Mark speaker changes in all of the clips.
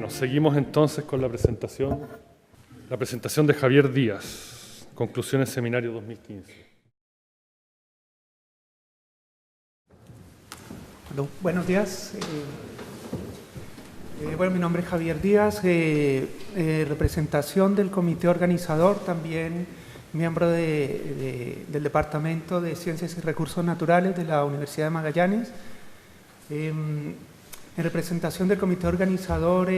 Speaker 1: Bueno, seguimos entonces con la presentación de Javier Díaz, Conclusiones Seminario 2015.
Speaker 2: Buenos días. Bueno, mi nombre es Javier Díaz, representación del comité organizador, también miembro del Departamento de Ciencias y Recursos Naturales de la Universidad de Magallanes. En representación del comité organizador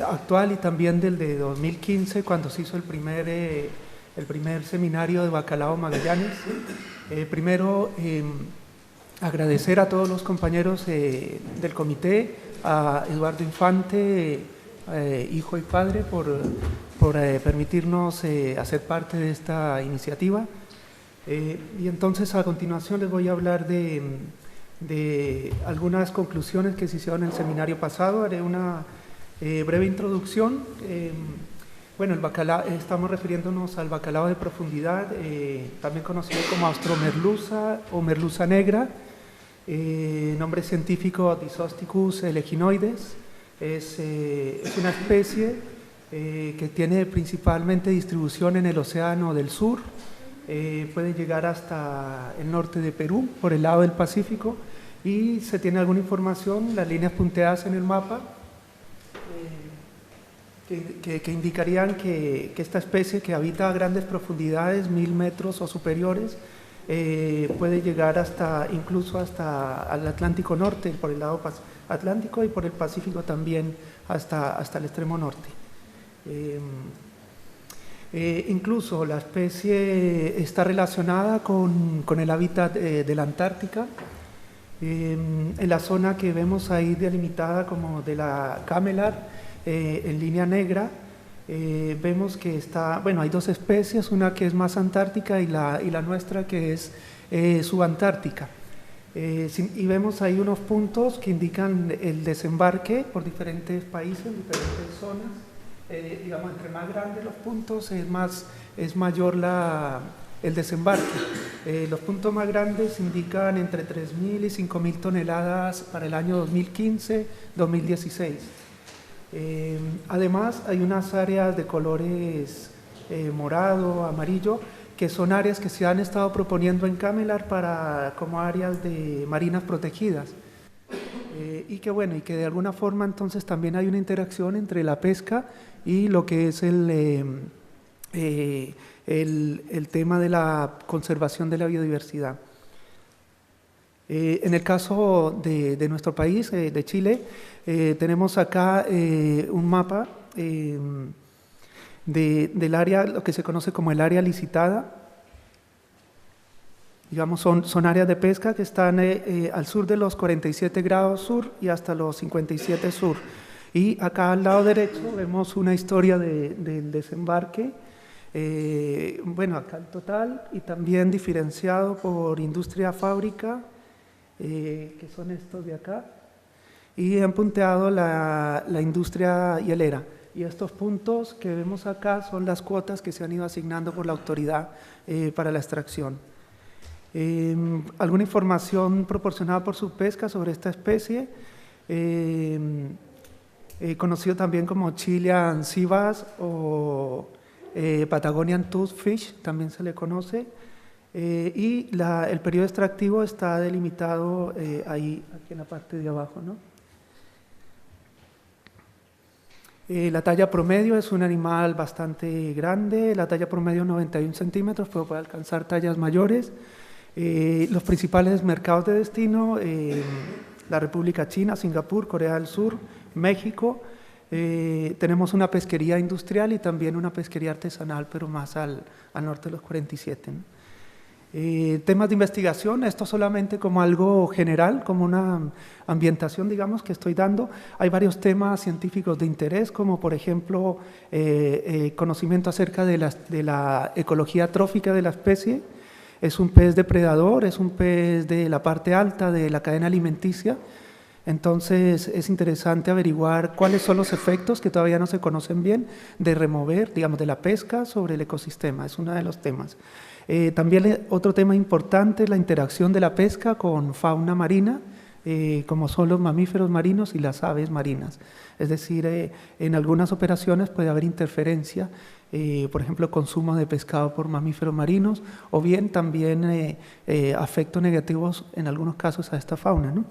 Speaker 2: actual y también del de 2015, cuando se hizo el primer seminario de Bacalao Magallanes. Primero, agradecer a todos los compañeros del comité, a Eduardo Infante, hijo y padre, por permitirnos hacer parte de esta iniciativa. Y entonces a continuación les voy a hablar de algunas conclusiones que se hicieron en el seminario pasado. Haré una breve introducción. Bueno, el bacalao, estamos refiriéndonos al bacalao de profundidad, también conocido como Austromerluza o merluza negra, nombre científico Dysosticus eleginoides. Es una especie que tiene principalmente distribución en el Océano del Sur. Puede llegar hasta el norte de Perú, por el lado del Pacífico, y se tiene alguna información, las líneas punteadas en el mapa, que indicarían que esta especie, que habita a grandes profundidades, 1000 metros o superiores, puede llegar incluso hasta el Atlántico Norte, por el lado Atlántico, y por el Pacífico también hasta el extremo norte. Incluso la especie está relacionada con el hábitat de la Antártica. En la zona que vemos ahí delimitada como de la Camelar, en línea negra, vemos que hay dos especies, una que es más antártica y la nuestra que es subantártica. Y vemos ahí unos puntos que indican el desembarque por diferentes países, diferentes zonas. Digamos, entre más grandes los puntos, es mayor el desembarque. Los puntos más grandes indican entre 3.000 y 5.000 toneladas para el año 2015-2016. Además, hay unas áreas de colores morado, amarillo, que son áreas que se han estado proponiendo en Camelar como áreas de marinas protegidas. Y que de alguna forma entonces también hay una interacción entre la pesca y lo que es el tema de la conservación de la biodiversidad. En el caso de nuestro país, de Chile, tenemos acá un mapa del área, lo que se conoce como el área licitada. Digamos, son áreas de pesca que están al sur de los 47 grados sur y hasta los 57 sur. Y acá al lado derecho vemos una historia del desembarque, acá el total, y también diferenciado por industria fábrica, que son estos de acá, y han punteado la industria hielera. Y estos puntos que vemos acá son las cuotas que se han ido asignando por la autoridad para la extracción. Alguna información proporcionada por Subpesca sobre esta especie, conocido también como Chilean sea bass o Patagonian toothfish, también se le conoce, y el periodo extractivo está delimitado aquí en la parte de abajo, ¿no? La talla promedio es un animal bastante grande, la talla promedio 91 centímetros, pero puede alcanzar tallas mayores. Los principales mercados de destino, la República China, Singapur, Corea del Sur, México. Tenemos una pesquería industrial y también una pesquería artesanal, pero más al norte de los 47, ¿no? Temas de investigación, esto solamente como algo general, como una ambientación, digamos, que estoy dando. Hay varios temas científicos de interés, como por ejemplo, conocimiento acerca de la ecología trófica de la especie. Es un pez depredador, es un pez de la parte alta de la cadena alimenticia. Entonces es interesante averiguar cuáles son los efectos que todavía no se conocen bien de remover, digamos, de la pesca sobre el ecosistema, es uno de los temas. También otro tema importante es la interacción de la pesca con fauna marina, como son los mamíferos marinos y las aves marinas. Es decir, en algunas operaciones puede haber interferencia, por ejemplo, consumo de pescado por mamíferos marinos, o bien también afectos negativos en algunos casos a esta fauna, ¿no?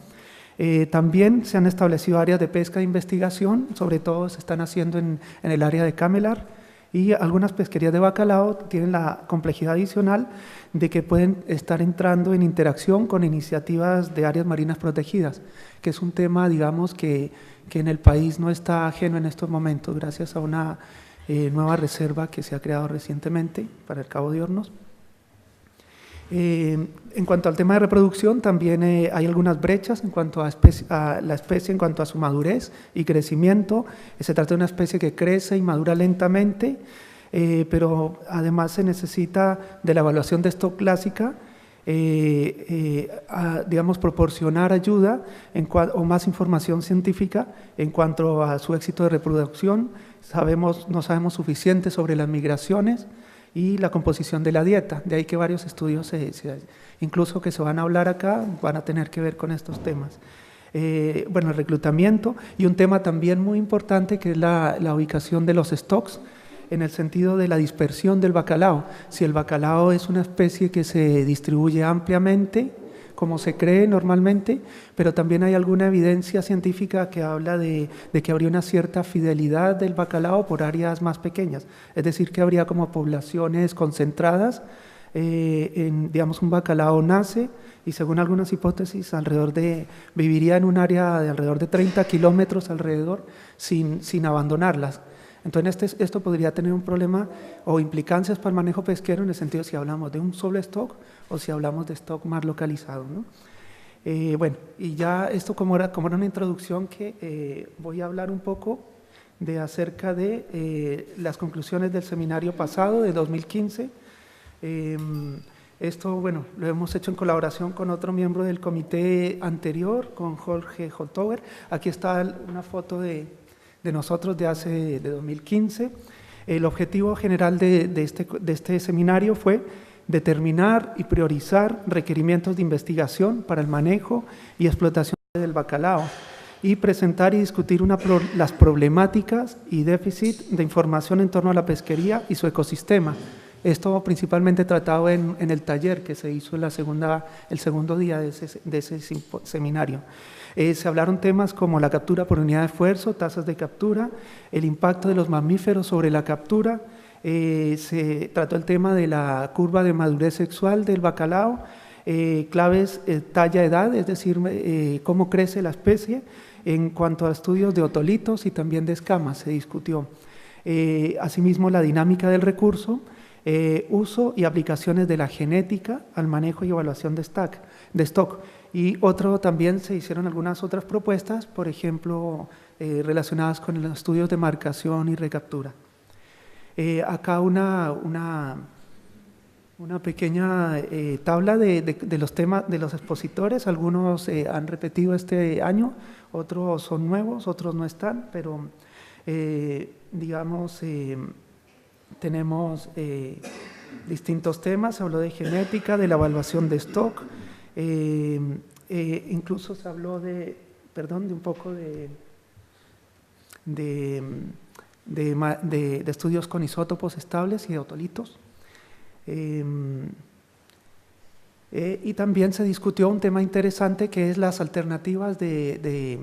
Speaker 2: También se han establecido áreas de pesca de investigación, sobre todo se están haciendo en el área de Camelar, y algunas pesquerías de bacalao tienen la complejidad adicional de que pueden estar entrando en interacción con iniciativas de áreas marinas protegidas, que es un tema, digamos, que en el país no está ajeno en estos momentos, gracias a una nueva reserva que se ha creado recientemente para el Cabo de Hornos. En cuanto al tema de reproducción, también hay algunas brechas en cuanto a la especie, en cuanto a su madurez y crecimiento. Se trata de una especie que crece y madura lentamente, pero además se necesita de la evaluación de stock clásica, digamos, proporcionar ayuda o más información científica en cuanto a su éxito de reproducción. No sabemos suficiente sobre las migraciones y la composición de la dieta, de ahí que varios estudios, incluso que se van a hablar acá, van a tener que ver con estos temas. Bueno, el reclutamiento y un tema también muy importante que es la ubicación de los stocks, en el sentido de la dispersión del bacalao. Si el bacalao es una especie que se distribuye ampliamente, como se cree normalmente, pero también hay alguna evidencia científica que habla de que habría una cierta fidelidad del bacalao por áreas más pequeñas, es decir, que habría como poblaciones concentradas, digamos, un bacalao nace y según algunas hipótesis viviría en un área de alrededor de 30 kilómetros alrededor sin abandonarlas. Entonces esto podría tener un problema o implicancias para el manejo pesquero en el sentido si hablamos de un solo stock o si hablamos de stock más localizado, ¿no? Bueno, y ya esto como era una introducción que voy a hablar un poco acerca de las conclusiones del seminario pasado de 2015. Esto, bueno, lo hemos hecho en colaboración con otro miembro del comité anterior, con Jorge Holtover. Aquí está una foto de nosotros de 2015. El objetivo general de este seminario fue determinar y priorizar requerimientos de investigación para el manejo y explotación del bacalao y presentar y discutir las problemáticas y déficit de información en torno a la pesquería y su ecosistema. Esto principalmente tratado en el taller que se hizo el segundo día de ese seminario. Se hablaron temas como la captura por unidad de esfuerzo, tasas de captura, el impacto de los mamíferos sobre la captura, se trató el tema de la curva de madurez sexual del bacalao, claves talla-edad, es decir, cómo crece la especie, en cuanto a estudios de otolitos y también de escamas se discutió. Asimismo, la dinámica del recurso, uso y aplicaciones de la genética al manejo y evaluación de stock. Y también se hicieron algunas otras propuestas, por ejemplo, relacionadas con los estudios de marcación y recaptura. Acá una pequeña tabla de los temas de los expositores. Algunos han repetido este año, otros son nuevos, otros no están, pero digamos, tenemos distintos temas. Se habló de genética, de la evaluación de stock, incluso se habló de un poco de estudios con isótopos estables y de otolitos. Y también se discutió un tema interesante que es las alternativas de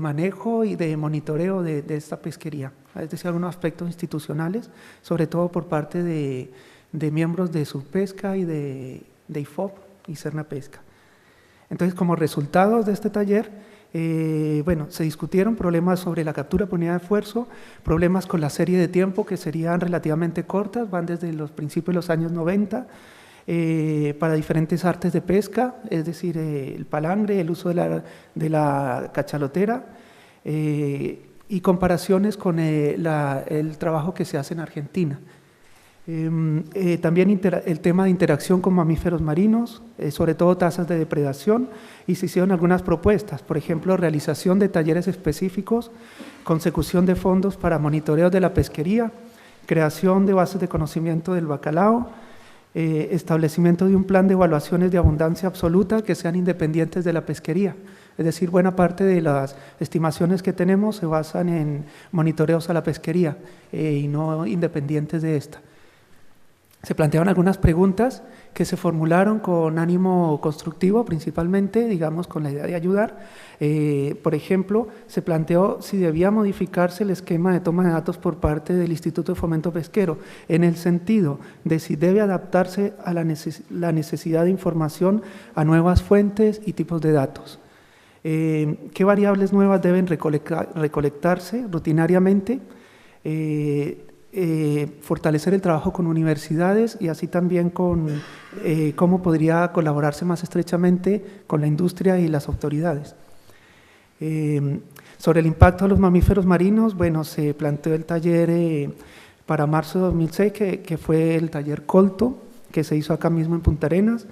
Speaker 2: manejo y de monitoreo de esta pesquería, es decir, algunos aspectos institucionales, sobre todo por parte de miembros de Subpesca y de IFOP y Cernapesca. Entonces, como resultados de este taller, se discutieron problemas sobre la captura por unidad de esfuerzo, problemas con la serie de tiempo que serían relativamente cortas, van desde los principios de los años 90, para diferentes artes de pesca, es decir, el palangre, el uso de la cachalotera, y comparaciones con el trabajo que se hace en Argentina. También el tema de interacción con mamíferos marinos, sobre todo tasas de depredación, y se hicieron algunas propuestas, por ejemplo, realización de talleres específicos, consecución de fondos para monitoreo de la pesquería, creación de bases de conocimiento del bacalao, establecimiento de un plan de evaluaciones de abundancia absoluta que sean independientes de la pesquería. Es decir, buena parte de las estimaciones que tenemos se basan en monitoreos a la pesquería y no independientes de esta. Se plantearon algunas preguntas que se formularon con ánimo constructivo, principalmente, digamos, con la idea de ayudar. Por ejemplo, se planteó si debía modificarse el esquema de toma de datos por parte del Instituto de Fomento Pesquero, en el sentido de si debe adaptarse a la necesidad de información a nuevas fuentes y tipos de datos. ¿Qué variables nuevas deben recolectarse rutinariamente? Fortalecer el trabajo con universidades y así también con cómo podría colaborarse más estrechamente con la industria y las autoridades. Sobre el impacto de los mamíferos marinos, bueno, se planteó el taller para marzo de 2006, que fue el taller Colto, que se hizo acá mismo en Punta Arenas.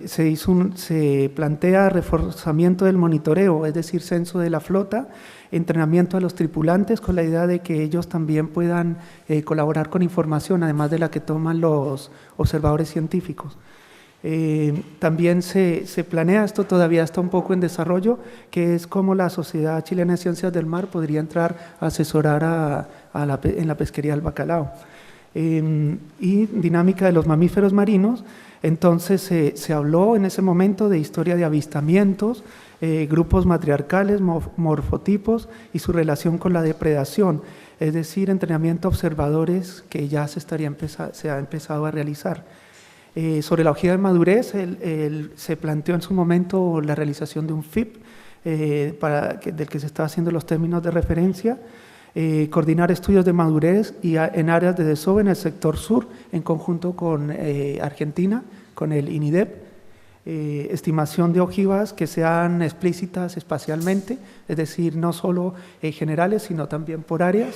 Speaker 2: Se plantea reforzamiento del monitoreo, es decir, censo de la flota, entrenamiento a los tripulantes con la idea de que ellos también puedan colaborar con información, además de la que toman los observadores científicos. También se planea, esto todavía está un poco en desarrollo, que es cómo la Sociedad Chilena de Ciencias del Mar podría entrar a asesorar en la pesquería del bacalao. Y dinámica de los mamíferos marinos. Entonces se habló en ese momento de historia de avistamientos, grupos matriarcales, morfotipos y su relación con la depredación, es decir, entrenamiento a observadores que ya se ha empezado a realizar. Sobre la ojiva de madurez, se planteó en su momento la realización de un FIP, del que se estaba haciendo los términos de referencia, coordinar estudios de madurez en áreas de desove en el sector sur, en conjunto con Argentina, con el INIDEP, estimación de ojivas que sean explícitas espacialmente, es decir, no solo generales, sino también por áreas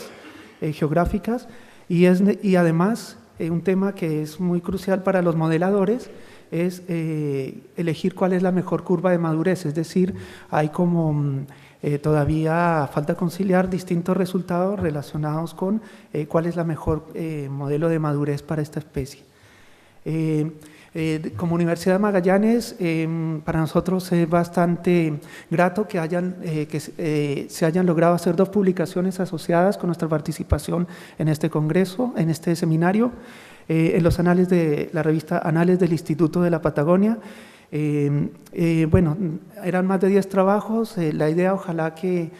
Speaker 2: geográficas, y además un tema que es muy crucial para los modeladores es elegir cuál es la mejor curva de madurez, es decir, hay como todavía falta conciliar distintos resultados relacionados con cuál es la mejor modelo de madurez para esta especie. Como Universidad de Magallanes, para nosotros es bastante grato que se hayan logrado hacer 2 publicaciones asociadas con nuestra participación en este congreso, en este seminario, en los anales de la revista Anales del Instituto de la Patagonia. Bueno, eran más de 10 trabajos. La idea, ojalá que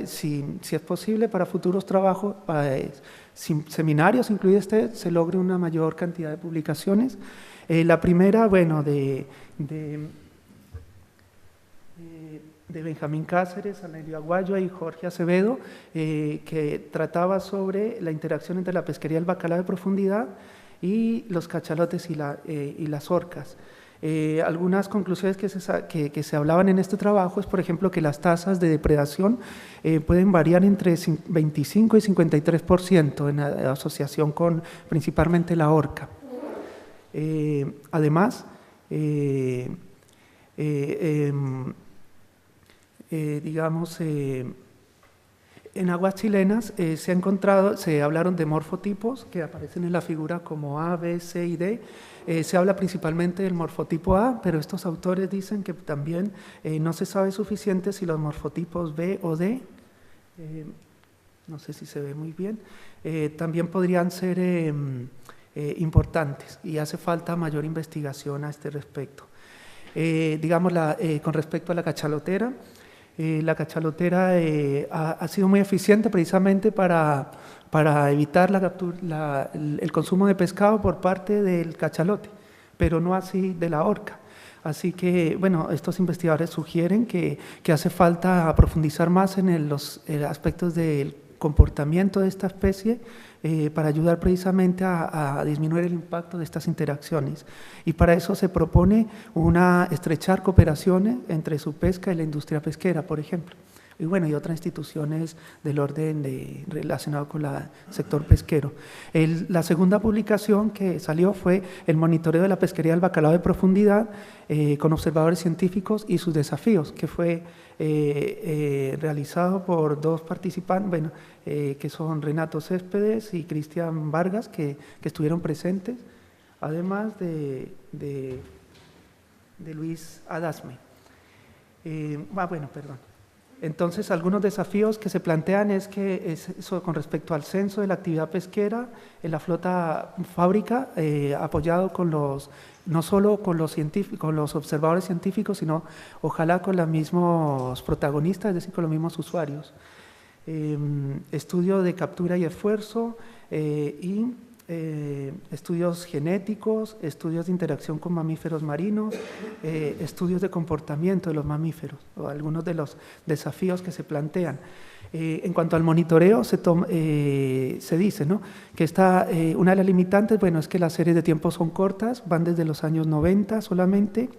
Speaker 2: si es posible, para futuros trabajos, seminarios, incluido se logre una mayor cantidad de publicaciones. La primera, bueno, de Benjamín Cáceres, Anelio Aguayo y Jorge Acevedo, que trataba sobre la interacción entre la pesquería del bacalao de profundidad y los cachalotes y las orcas. Algunas conclusiones que se hablaban en este trabajo es, por ejemplo, que las tasas de depredación pueden variar entre 25 y 53% en asociación con principalmente la orca. Además, digamos, en aguas chilenas se hablaron de morfotipos que aparecen en la figura como A, B, C y D. Se habla principalmente del morfotipo A, pero estos autores dicen que también no se sabe suficiente si los morfotipos B o D, no sé si se ve muy bien, también podrían ser importantes y hace falta mayor investigación a este respecto. Digamos, con respecto a la cachalotera, ha sido muy eficiente precisamente para evitar el consumo de pescado por parte del cachalote, pero no así de la orca. Así que, bueno, estos investigadores sugieren que hace falta profundizar más en los aspectos del comportamiento de esta especie para ayudar precisamente a disminuir el impacto de estas interacciones. Y para eso se propone estrechar cooperaciones entre su pesca y la industria pesquera, por ejemplo. Y bueno, y otras instituciones del orden relacionado con el sector pesquero. La segunda publicación que salió fue el monitoreo de la pesquería del bacalao de profundidad con observadores científicos y sus desafíos, que fue realizado por 2 participantes, bueno, que son Renato Céspedes y Cristian Vargas, que estuvieron presentes, además de Luis Adasme. Bueno, perdón. Entonces, algunos desafíos que se plantean es que eso con respecto al censo de la actividad pesquera en la flota fábrica, apoyado con no solo con los observadores científicos, sino ojalá con los mismos protagonistas, es decir, con los mismos usuarios. Estudio de captura y esfuerzo y estudios genéticos, estudios de interacción con mamíferos marinos, estudios de comportamiento de los mamíferos, o algunos de los desafíos que se plantean. En cuanto al monitoreo, se dice, ¿no?, que una de las limitantes, bueno, es que las series de tiempo son cortas, van desde los años 90 solamente.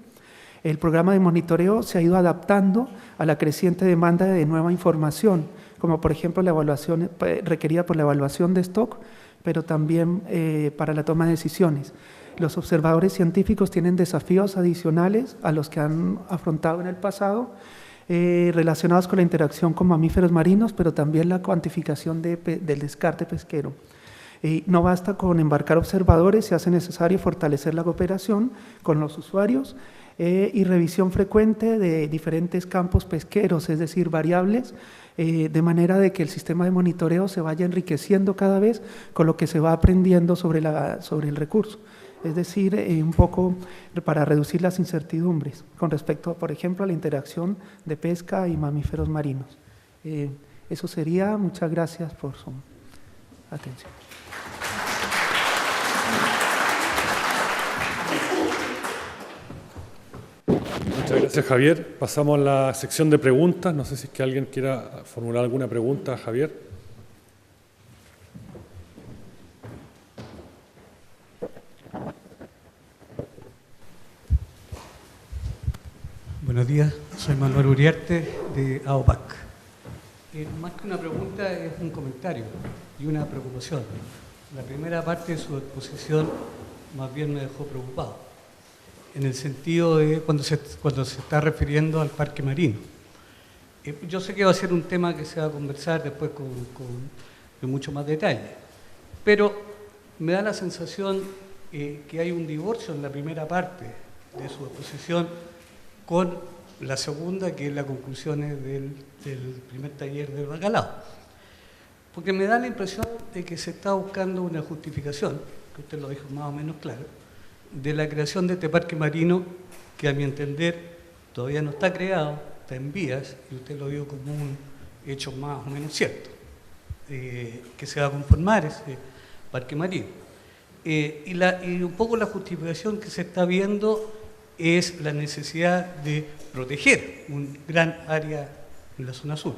Speaker 2: El programa de monitoreo se ha ido adaptando a la creciente demanda de nueva información, como por ejemplo la evaluación requerida por la evaluación de stock, pero también para la toma de decisiones. Los observadores científicos tienen desafíos adicionales a los que han afrontado en el pasado, relacionados con la interacción con mamíferos marinos, pero también la cuantificación del descarte pesquero. No basta con embarcar observadores, se hace necesario fortalecer la cooperación con los usuarios y revisión frecuente de diferentes campos pesqueros, es decir, variables, de manera de que el sistema de monitoreo se vaya enriqueciendo cada vez con lo que se va aprendiendo sobre el recurso. Es decir, un poco para reducir las incertidumbres con respecto, por ejemplo, a la interacción de pesca y mamíferos marinos. Eso sería. Muchas gracias por su atención.
Speaker 1: Muchas gracias, Javier. Pasamos a la sección de preguntas. No sé si es que alguien quiera formular alguna pregunta a Javier.
Speaker 3: Buenos días, soy Manuel Uriarte de AOPAC. Más que una pregunta es un comentario y una preocupación. La primera parte de su exposición más bien me dejó preocupado, en el sentido de cuando se está refiriendo al parque marino. Yo sé que va a ser un tema que se va a conversar después con mucho más detalle, pero me da la sensación que hay un divorcio en la primera parte de su exposición con la segunda, que es las conclusiones del primer taller del bacalao. Porque me da la impresión de que se está buscando una justificación, que usted lo dijo más o menos claro, de la creación de este parque marino, que a mi entender todavía no está creado, está en vías, y usted lo vio como un hecho más o menos cierto, que se va a conformar ese parque marino. Y un poco la justificación que se está viendo es la necesidad de proteger un gran área en la zona sur.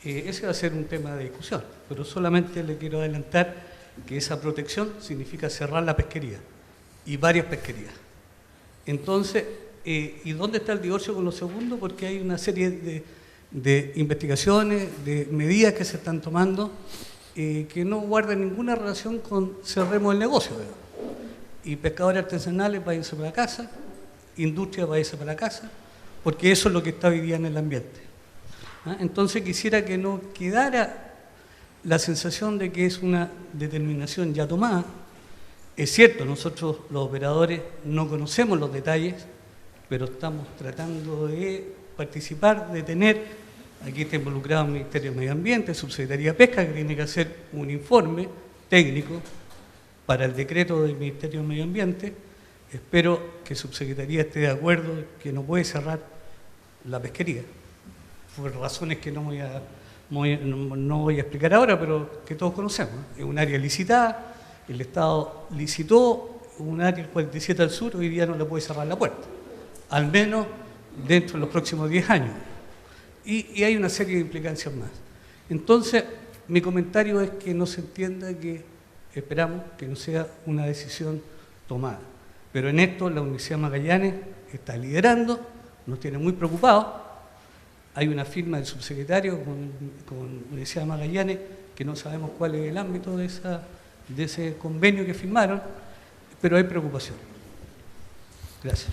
Speaker 3: Ese va a ser un tema de discusión, pero solamente le quiero adelantar que esa protección significa cerrar la pesquería y varias pesquerías. Entonces, ¿y dónde está el divorcio con lo segundo? Porque hay una serie de investigaciones, de medidas que se están tomando que no guardan ninguna relación con cerremos el negocio, digamos. Y pescadores artesanales váyanse para la casa, industria váyanse para la casa, porque eso es lo que está hoy día en el ambiente. Entonces quisiera que no quedara la sensación de que es una determinación ya tomada. Es cierto, nosotros los operadores no conocemos los detalles, pero estamos tratando de participar, de tener, aquí está involucrado el Ministerio de Medio Ambiente, Subsecretaría de Pesca, que tiene que hacer un informe técnico para el decreto del Ministerio de Medio Ambiente. Espero que Subsecretaría esté de acuerdo que no puede cerrar la pesquería, por razones que no voy a explicar ahora, pero que todos conocemos. Es un área licitada, el Estado licitó un área, el 47 al sur, hoy día no le puede cerrar la puerta, al menos dentro de los próximos 10 años. Y hay una serie de implicancias más. Entonces, mi comentario es que no se entienda que esperamos que no sea una decisión tomada. Pero en esto la Universidad Magallanes está liderando, nos tiene muy preocupados. Hay una firma del subsecretario con la Universidad Magallanes, que no sabemos cuál es el ámbito de ese convenio que firmaron, pero hay preocupación. Gracias.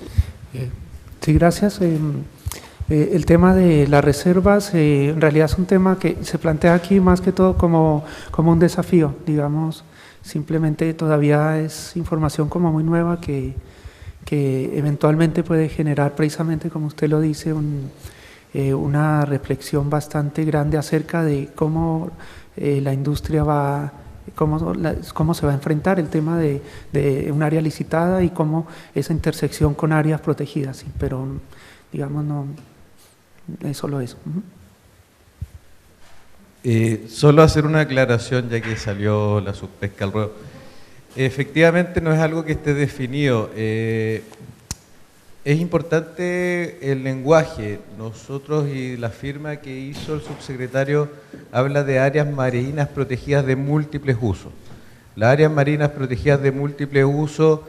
Speaker 2: Sí, gracias. El tema de las reservas en realidad es un tema que se plantea aquí más que todo como un desafío, digamos. Simplemente todavía es información como muy nueva que que eventualmente puede generar, precisamente como usted lo dice, una reflexión bastante grande acerca de cómo la industria va, cómo se va a enfrentar el tema de un área licitada y cómo esa intersección con áreas protegidas, sí, pero digamos no es solo eso.
Speaker 4: Solo hacer una aclaración ya que salió la subpesca al ruedo. Efectivamente no es algo que esté definido. Es importante el lenguaje. Nosotros y la firma que hizo el subsecretario habla de áreas marinas protegidas de múltiples usos. Las áreas marinas protegidas de múltiples usos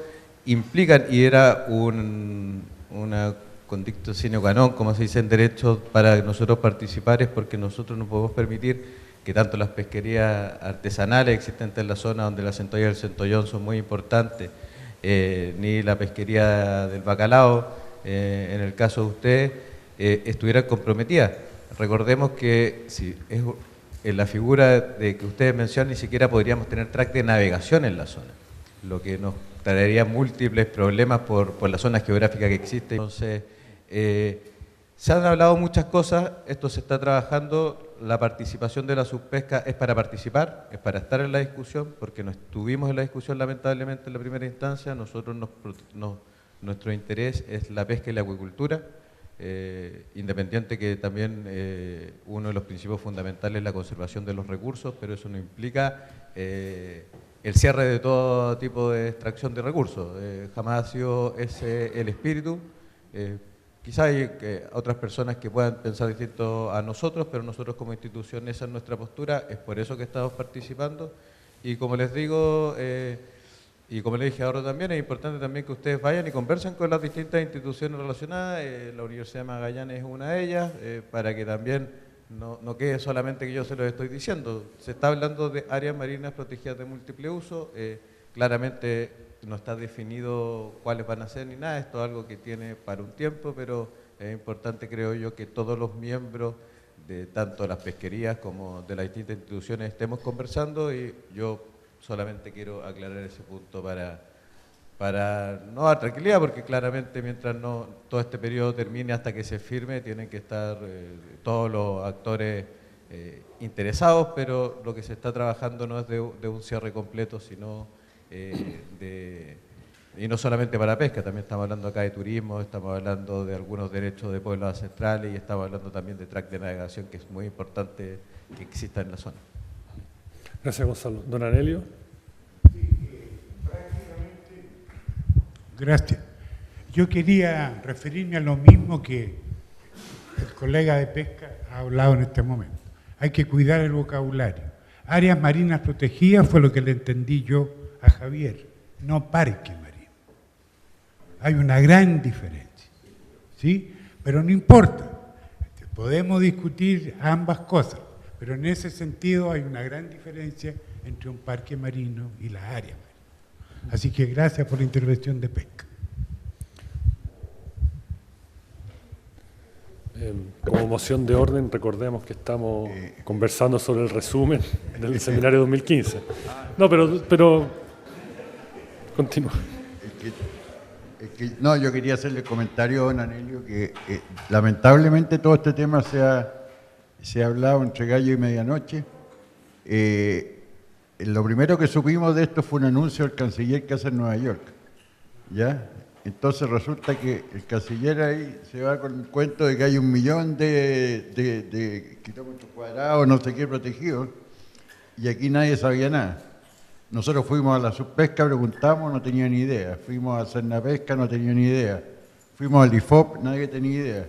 Speaker 4: implican, y era una condictio sine qua non, como se dice en derecho, para nosotros participar, es porque nosotros no podemos permitir que tanto las pesquerías artesanales existentes en la zona donde la centolla y el centollón son muy importantes, ni la pesquería del bacalao, en el caso de ustedes, estuvieran comprometidas. Recordemos que si es en la figura de que ustedes mencionan, ni siquiera podríamos tener track de navegación en la zona, lo que nos traería múltiples problemas por la zona geográfica que existe. Entonces, se han hablado muchas cosas, esto se está trabajando. La participación de la subpesca es para participar, es para estar en la discusión, porque no estuvimos en la discusión lamentablemente en la primera instancia. Nosotros nuestro interés es la pesca y la acuicultura, independiente que también uno de los principios fundamentales es la conservación de los recursos, pero eso no implica el cierre de todo tipo de extracción de recursos. Jamás ha sido ese el espíritu. Quizá hay otras personas que puedan pensar distinto a nosotros, pero nosotros como institución esa es nuestra postura, es por eso que estamos participando. Y como les digo, y como les dije ahora también, es importante también que ustedes vayan y conversen con las distintas instituciones relacionadas. La Universidad de Magallanes es una de ellas, para que también no quede solamente que yo se lo estoy diciendo. Se está hablando de áreas marinas protegidas de múltiple uso, claramente no está definido cuáles van a ser ni nada, esto es algo que tiene para un tiempo, pero es importante, creo yo, que todos los miembros de tanto las pesquerías como de las distintas instituciones estemos conversando, y yo solamente quiero aclarar ese punto para no dar tranquilidad, porque claramente mientras no todo este periodo termine hasta que se firme, tienen que estar todos los actores interesados, pero lo que se está trabajando no es de un cierre completo, sino y no solamente para pesca, también estamos hablando acá de turismo, estamos hablando de algunos derechos de pueblos ancestrales y estamos hablando también de track de navegación, que es muy importante que exista en la zona.
Speaker 1: Gracias, Gonzalo. Don Anelio.
Speaker 5: Gracias. Yo quería referirme a lo mismo que el colega de pesca ha hablado en este momento. Hay que cuidar el vocabulario. Áreas marinas protegidas fue lo que le entendí yo a Javier, no parque marino. Hay una gran diferencia, ¿sí? Pero no importa, podemos discutir ambas cosas, pero en ese sentido hay una gran diferencia entre un parque marino y la área marina. Así que gracias por la intervención de pesca.
Speaker 1: Como moción de orden, recordemos que estamos conversando sobre el resumen del seminario 2015. No, pero continúa.
Speaker 6: No, yo quería hacerle comentario a don Anelio que lamentablemente todo este tema se ha hablado entre gallo y medianoche. Lo primero que supimos de esto fue un anuncio del canciller que hace en Nueva York, ¿ya? Entonces resulta que el canciller ahí se va con el cuento de que hay 1 millón de kilómetros cuadrados, no sé qué, protegidos, y aquí nadie sabía nada. Nosotros fuimos a la subpesca, preguntamos, no tenía ni idea. Fuimos a Cernapesca, no tenía ni idea. Fuimos al IFOP, nadie tenía idea.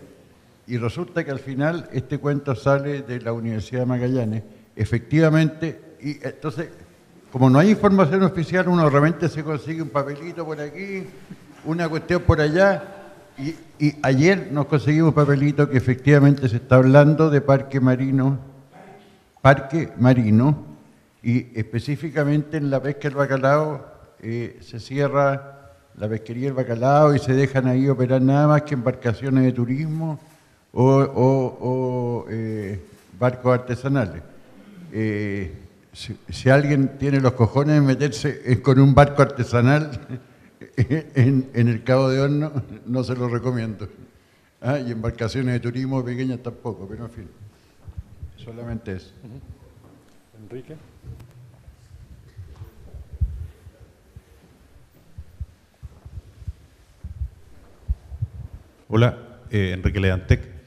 Speaker 6: Y resulta que al final este cuento sale de la Universidad de Magallanes, efectivamente, y entonces, como no hay información oficial, uno realmente se consigue un papelito por aquí, una cuestión por allá, y ayer nos conseguimos un papelito que efectivamente se está hablando de parque marino, y específicamente en la pesca del bacalao se cierra la pesquería del bacalao y se dejan ahí operar nada más que embarcaciones de turismo o barcos artesanales. Si alguien tiene los cojones de meterse con un barco artesanal en el Cabo de Horno no se lo recomiendo. Y embarcaciones de turismo pequeñas tampoco, pero en fin, solamente eso.
Speaker 1: Enrique.
Speaker 7: Hola, Enrique Leantec.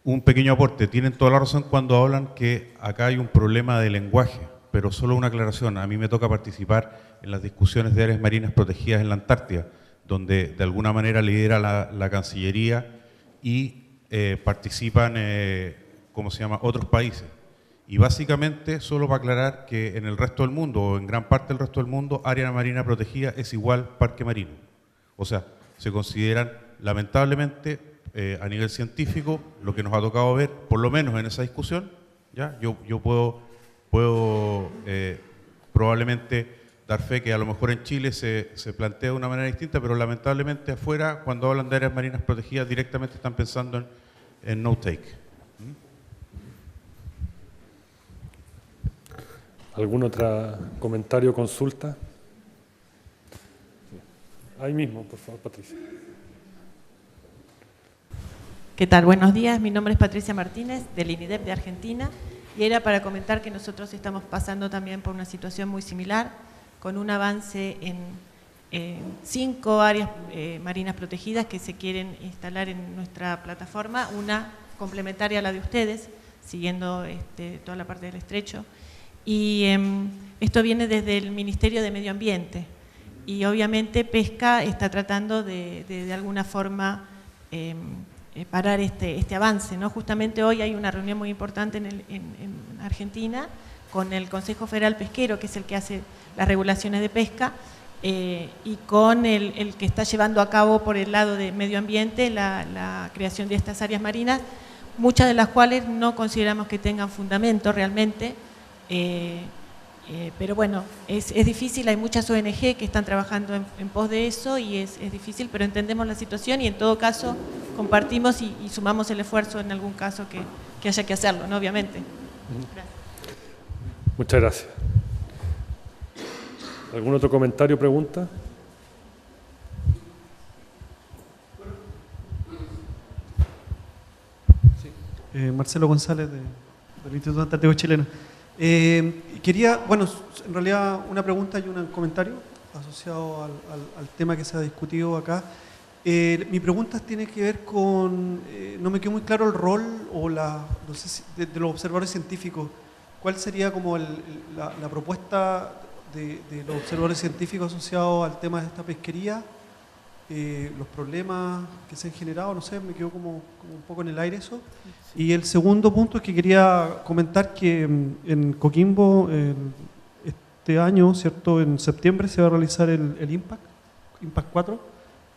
Speaker 7: Un pequeño aporte. Tienen toda la razón cuando hablan que acá hay un problema de lenguaje, pero solo una aclaración. A mí me toca participar en las discusiones de áreas marinas protegidas en la Antártida, donde de alguna manera lidera la Cancillería y participan, ¿cómo se llama?, otros países. Y básicamente, solo para aclarar que en el resto del mundo, o en gran parte del resto del mundo, área marina protegida es igual parque marino. O sea, se consideran, lamentablemente, a nivel científico, lo que nos ha tocado ver, por lo menos en esa discusión, ¿ya? Yo puedo probablemente dar fe que a lo mejor en Chile se plantea de una manera distinta, pero lamentablemente afuera, cuando hablan de áreas marinas protegidas, directamente están pensando en no take.
Speaker 1: ¿Algún otro comentario o consulta? Ahí mismo, por favor, Patricia.
Speaker 8: ¿Qué tal? Buenos días, mi nombre es Patricia Martínez, del INIDEP de Argentina, y era para comentar que nosotros estamos pasando también por una situación muy similar, con un avance en 5 áreas marinas protegidas que se quieren instalar en nuestra plataforma, una complementaria a la de ustedes, siguiendo toda la parte del estrecho. Y esto viene desde el Ministerio de Medio Ambiente, y obviamente Pesca está tratando de alguna forma parar este avance, ¿no? Justamente hoy hay una reunión muy importante en Argentina con el Consejo Federal Pesquero, que es el que hace las regulaciones de pesca, y con el que está llevando a cabo por el lado de medio ambiente la creación de estas áreas marinas, muchas de las cuales no consideramos que tengan fundamento realmente, pero bueno, es difícil, hay muchas ONG que están trabajando en pos de eso y es difícil, pero entendemos la situación y en todo caso compartimos y sumamos el esfuerzo en algún caso que haya que hacerlo, ¿no? Obviamente. Gracias.
Speaker 1: Muchas gracias. ¿Algún otro comentario o pregunta?
Speaker 9: Sí. Marcelo González, del Instituto Antártico Chileno. Quería, bueno, en realidad una pregunta y un comentario asociado al tema que se ha discutido acá. Mi pregunta tiene que ver con, no me quedó muy claro el rol o no sé si, de los observadores científicos. ¿Cuál sería como la propuesta de los observadores científicos asociados al tema de esta pesquería? Los problemas que se han generado, no sé, me quedó como un poco en el aire eso. Y el segundo punto es que quería comentar que en Coquimbo este año, ¿cierto? En septiembre se va a realizar el Impact 4,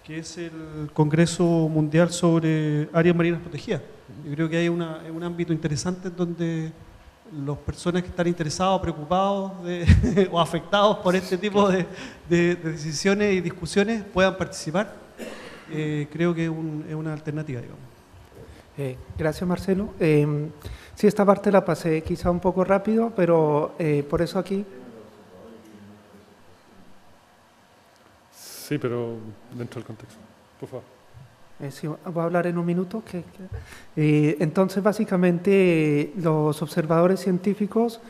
Speaker 9: que es el Congreso Mundial sobre Áreas Marinas Protegidas. Yo creo que hay un ámbito interesante en donde las personas que están interesados, preocupados o afectados por este tipo de decisiones y discusiones puedan participar. Creo que es una alternativa, digamos.
Speaker 2: Gracias, Marcelo. Sí, esta parte la pasé quizá un poco rápido, pero por eso aquí.
Speaker 1: Sí, pero dentro del contexto. Por favor.
Speaker 2: Sí, voy a hablar en un minuto. Entonces, básicamente, los observadores científicos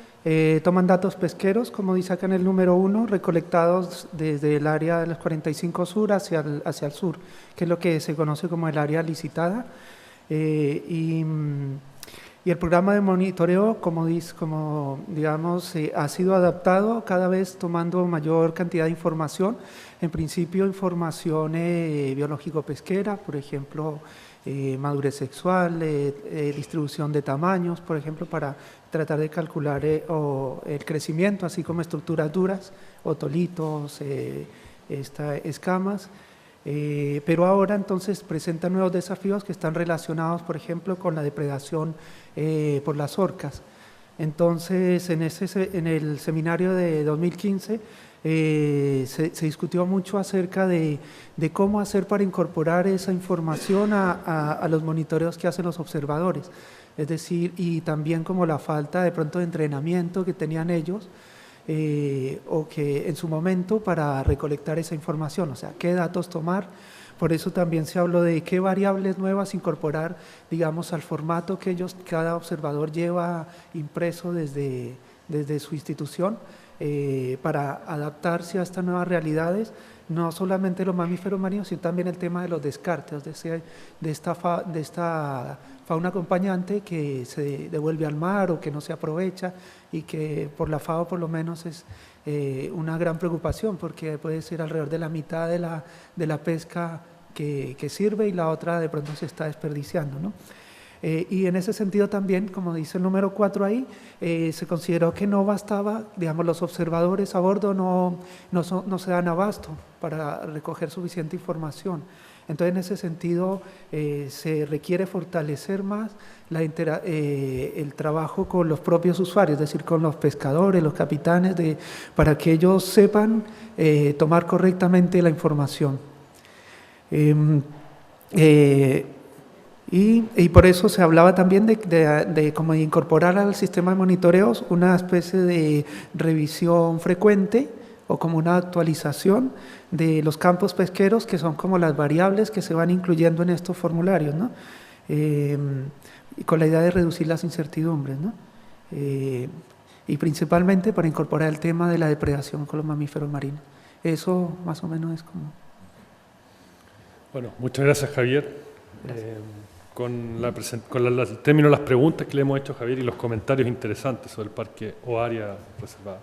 Speaker 2: toman datos pesqueros, como dice acá en el número 1, recolectados desde el área de los 45 sur hacia el sur, que es lo que se conoce como el área licitada. Y el programa de monitoreo, como digamos, ha sido adaptado cada vez tomando mayor cantidad de información. En principio, información biológico-pesquera, por ejemplo, madurez sexual, distribución de tamaños, por ejemplo, para tratar de calcular el crecimiento, así como estructuras duras, otolitos, escamas. Pero ahora entonces presentan nuevos desafíos que están relacionados, por ejemplo, con la depredación por las orcas. Entonces, en el seminario de 2015 se discutió mucho acerca de cómo hacer para incorporar esa información a los monitoreos que hacen los observadores. Es decir, y también como la falta de pronto de entrenamiento que tenían ellos o que en su momento para recolectar esa información, o sea, qué datos tomar. Por eso también se habló de qué variables nuevas incorporar, digamos, al formato que cada observador lleva impreso desde su institución, para adaptarse a estas nuevas realidades, no solamente los mamíferos marinos, sino también el tema de los descartes, de esta fauna acompañante que se devuelve al mar o que no se aprovecha, y que por la FAO por lo menos es una gran preocupación, porque puede ser alrededor de la mitad de la pesca que sirve, y la otra de pronto se está desperdiciando, ¿no? Y en ese sentido también, como dice el número 4 ahí, se consideró que no bastaba, digamos, los observadores a bordo no se dan abasto para recoger suficiente información. Entonces, en ese sentido, se requiere fortalecer más el trabajo con los propios usuarios, es decir, con los pescadores, los capitanes, para que ellos sepan tomar correctamente la información. Y por eso se hablaba también de cómo incorporar al sistema de monitoreos una especie de revisión frecuente o como una actualización de los campos pesqueros, que son como las variables que se van incluyendo en estos formularios, ¿no? Y con la idea de reducir las incertidumbres, ¿no? Y principalmente para incorporar el tema de la depredación con los mamíferos marinos. Eso más o menos es como...
Speaker 1: Bueno, muchas gracias, Javier. Con el término de las preguntas que le hemos hecho a Javier y los comentarios interesantes sobre el parque o área reservada.